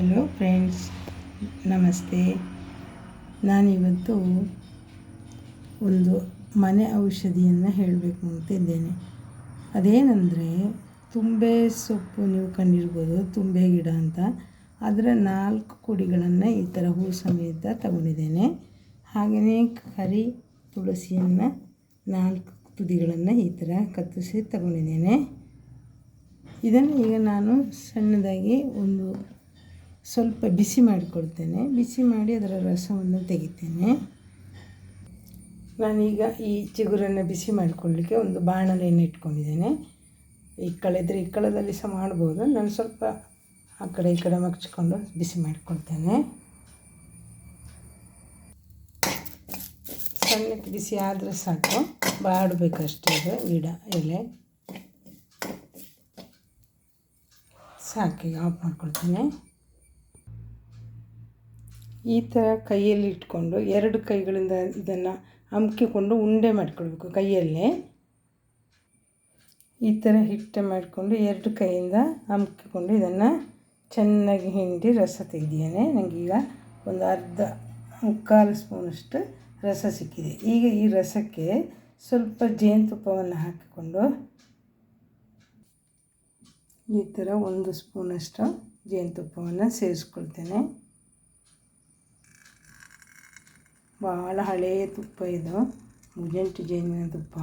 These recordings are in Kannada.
ಹಲೋ ಫ್ರೆಂಡ್ಸ್, ನಮಸ್ತೆ. ನಾನಿವತ್ತು ಒಂದು ಮನೆ ಔಷಧಿಯನ್ನು ಹೇಳಬೇಕು ಅಂತಿದ್ದೇನೆ. ಅದೇನೆಂದರೆ, ತುಂಬೆ ಸೊಪ್ಪು ನೀವು ಕಂಡಿರ್ಬೋದು, ತುಂಬೆ ಗಿಡ ಅಂತ. ಅದರ 4 ಕುಡಿಗಳನ್ನು ಈ ಥರ ಹೂ ಸಮೇತ ತಗೊಂಡಿದ್ದೇನೆ. ಹಾಗೆಯೇ ಕರಿ ತುಳಸಿಯನ್ನು 4 ತುದಿಗಳನ್ನು ಈ ಥರ ಕತ್ತರಿಸಿ ತಗೊಂಡಿದ್ದೇನೆ. ಇದನ್ನು ಈಗ ನಾನು ಸಣ್ಣದಾಗಿ ಸ್ವಲ್ಪ ಬಿಸಿ ಮಾಡಿಕೊಳ್ತೇನೆ. ಬಿಸಿ ಮಾಡಿ ಅದರ ರಸವನ್ನು ತೆಗಿತೇನೆ. ನಾನೀಗ ಈ ಚಿಗುರನ್ನು ಬಿಸಿ ಮಾಡಿಕೊಳ್ಳಲಿಕ್ಕೆ ಒಂದು ಬಾಣಲೆಯನ್ನು ಇಟ್ಕೊಂಡಿದ್ದೇನೆ. ಇಕ್ಕಳಿದ್ರೆ ಇಕ್ಕಳದಲ್ಲಿ ಸಹ ಮಾಡ್ಬೋದು. ನಾನು ಸ್ವಲ್ಪ ಆ ಕಡೆ ಈ ಕಡೆ ಮಗ್ಚಿಕೊಂಡು ಬಿಸಿ ಮಾಡಿಕೊಳ್ತೇನೆ. ಸಣ್ಣಕ್ಕೆ ಬಿಸಿ ಆದರೆ ಸಾಕು, ಬಾಡಬೇಕಷ್ಟೇ. ಇದು ಗಿಡ ಎಲೆ ಸಾಕು. ಆಫ್ ಮಾಡ್ಕೊಳ್ತೇನೆ. ಈ ಥರ ಕೈಯಲ್ಲಿ ಇಟ್ಕೊಂಡು 2 ಕೈಗಳಿಂದ ಇದನ್ನು ಅಮ್ಕಿಕೊಂಡು ಉಂಡೆ ಮಾಡಿಕೊಳ್ಬೇಕು. ಕೈಯಲ್ಲೇ ಈ ಥರ ಹಿಟ್ಟು ಮಾಡಿಕೊಂಡು 2 ಕೈಯಿಂದ ಅಮ್ಕಿಕೊಂಡು ಇದನ್ನು ಚೆನ್ನಾಗಿ ಹಿಂಡಿ ರಸ ತೆಗೆದಿದ್ದೇನೆ. ನನಗೀಗ ಒಂದು ಮುಕ್ಕಾಲು ಸ್ಪೂನಷ್ಟು ರಸ ಸಿಕ್ಕಿದೆ. ಈಗ ಈ ರಸಕ್ಕೆ ಸ್ವಲ್ಪ ಜೇನುತುಪ್ಪವನ್ನು ಹಾಕಿಕೊಂಡು ಈ ಥರ 1 ಸ್ಪೂನಷ್ಟು ಜೇನುತುಪ್ಪವನ್ನು ಸೇರಿಸ್ಕೊಳ್ತೇನೆ. ಭಾಳ ಹಳೆಯ ತುಪ್ಪ ಇದು, ಮುಜಂಟಿ ಜೇನಿನ ತುಪ್ಪ.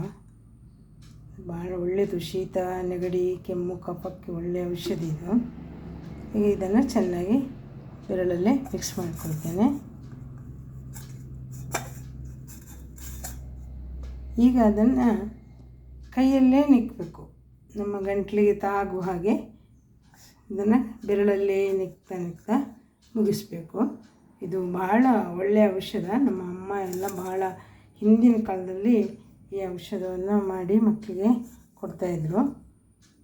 ಭಾಳ ಒಳ್ಳೆಯದು, ಶೀತ ನೆಗಡಿ ಕೆಮ್ಮು ಕಫಕ್ಕೆ ಒಳ್ಳೆಯ ಔಷಧಿ ಇದು. ಈಗ ಇದನ್ನು ಚೆನ್ನಾಗಿ ಬೆರಳಲ್ಲೇ ಮಿಕ್ಸ್ ಮಾಡ್ಕೊಳ್ತೇನೆ. ಈಗ ಅದನ್ನು ಕೈಯಲ್ಲೇ ನಿಕ್ಕಬೇಕು, ನಮ್ಮ ಗಂಟಲಿಗೆ ತಾಗುವ ಹಾಗೆ ಇದನ್ನು ಬೆರಳಲ್ಲೇ ನಿಕ್ತಾ ಮುಗಿಸ್ಬೇಕು. ಇದು ಭಾಳ ಒಳ್ಳೆಯ ಔಷಧ. ನಮ್ಮ ಅಮ್ಮ ಎಲ್ಲ ಭಾಳ ಹಿಂದಿನ ಕಾಲದಲ್ಲಿ ಈ ಔಷಧವನ್ನು ಮಾಡಿ ಮಕ್ಕಳಿಗೆ ಕೊಡ್ತಾಯಿದ್ರು.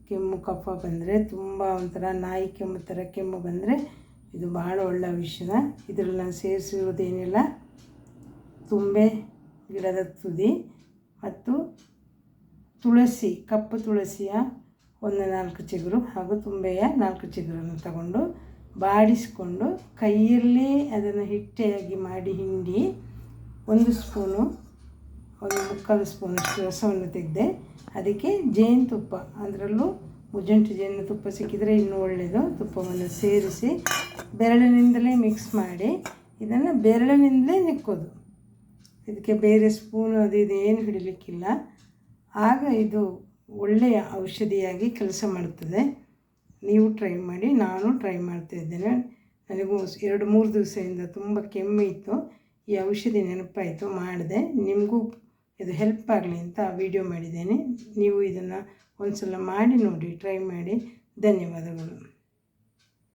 ಕೆಮ್ಮು ಕಫ ಬಂದರೆ, ತುಂಬ ಒಂಥರ ನಾಯಿ ಕೆಮ್ಮು ಥರ ಕೆಮ್ಮು ಬಂದರೆ ಇದು ಭಾಳ ಒಳ್ಳೆಯ ಔಷಧ. ಇದರಲ್ಲಿ ನಾನು ಸೇರಿಸಿರೋದೇನಿಲ್ಲ, ತುಂಬೆ ಗಿಡದ ತುದಿ ಮತ್ತು ತುಳಸಿ, ಕಪ್ಪು ತುಳಸಿಯ 4 ಚಿಗುರು ಹಾಗೂ ತುಂಬೆಯ 4 ಚಿಗುರನ್ನು ತಗೊಂಡು ಬಾಡಿಸಿಕೊಂಡು ಕೈಯಲ್ಲೇ ಅದನ್ನು ಹಿಟ್ಟಿಯಾಗಿ ಮಾಡಿ ಹಿಂಡಿ 1 ಸ್ಪೂನು, 1/4 ಸ್ಪೂನಷ್ಟು ರಸವನ್ನು ತೆಗೆದೆ. ಅದಕ್ಕೆ ಜೇನುತುಪ್ಪ, ಅದರಲ್ಲೂ ಮುಜಂಟಿ ಜೇನು ತುಪ್ಪ ಸಿಕ್ಕಿದರೆ ಇನ್ನೂ ಒಳ್ಳೆಯದು. ತುಪ್ಪವನ್ನು ಸೇರಿಸಿ ಬೆರಳಿನಿಂದಲೇ ಮಿಕ್ಸ್ ಮಾಡಿ ಇದನ್ನು ಬೆರಳಿನಿಂದಲೇ ನಿಕ್ಕೋದು. ಇದಕ್ಕೆ ಬೇರೆ ಸ್ಪೂನು ಅದು ಇದು ಏನು ಹಿಡಿಲಿಕ್ಕಿಲ್ಲ. ಆಗ ಇದು ಒಳ್ಳೆಯ ಔಷಧಿಯಾಗಿ ಕೆಲಸ ಮಾಡುತ್ತದೆ. ನೀವು ಟ್ರೈ ಮಾಡಿ. ನಾನು ಟ್ರೈ ಮಾಡ್ತಾಯಿದ್ದೇನೆ. ನನಗೂ 2-3 ದಿವಸದಿಂದ ತುಂಬ ಕೆಮ್ಮು ಇತ್ತು. ಈ ಔಷಧಿ ನೆನಪಾಯಿತು, ಮಾಡಿದೆ. ನಿಮಗೂ ಇದು ಹೆಲ್ಪ್ ಆಗಲಿ ಅಂತ ವಿಡಿಯೋ ಮಾಡಿದ್ದೇನೆ. ನೀವು ಇದನ್ನು ಒಂದು ಸಲ ಮಾಡಿ ನೋಡಿ, ಟ್ರೈ ಮಾಡಿ. ಧನ್ಯವಾದಗಳು.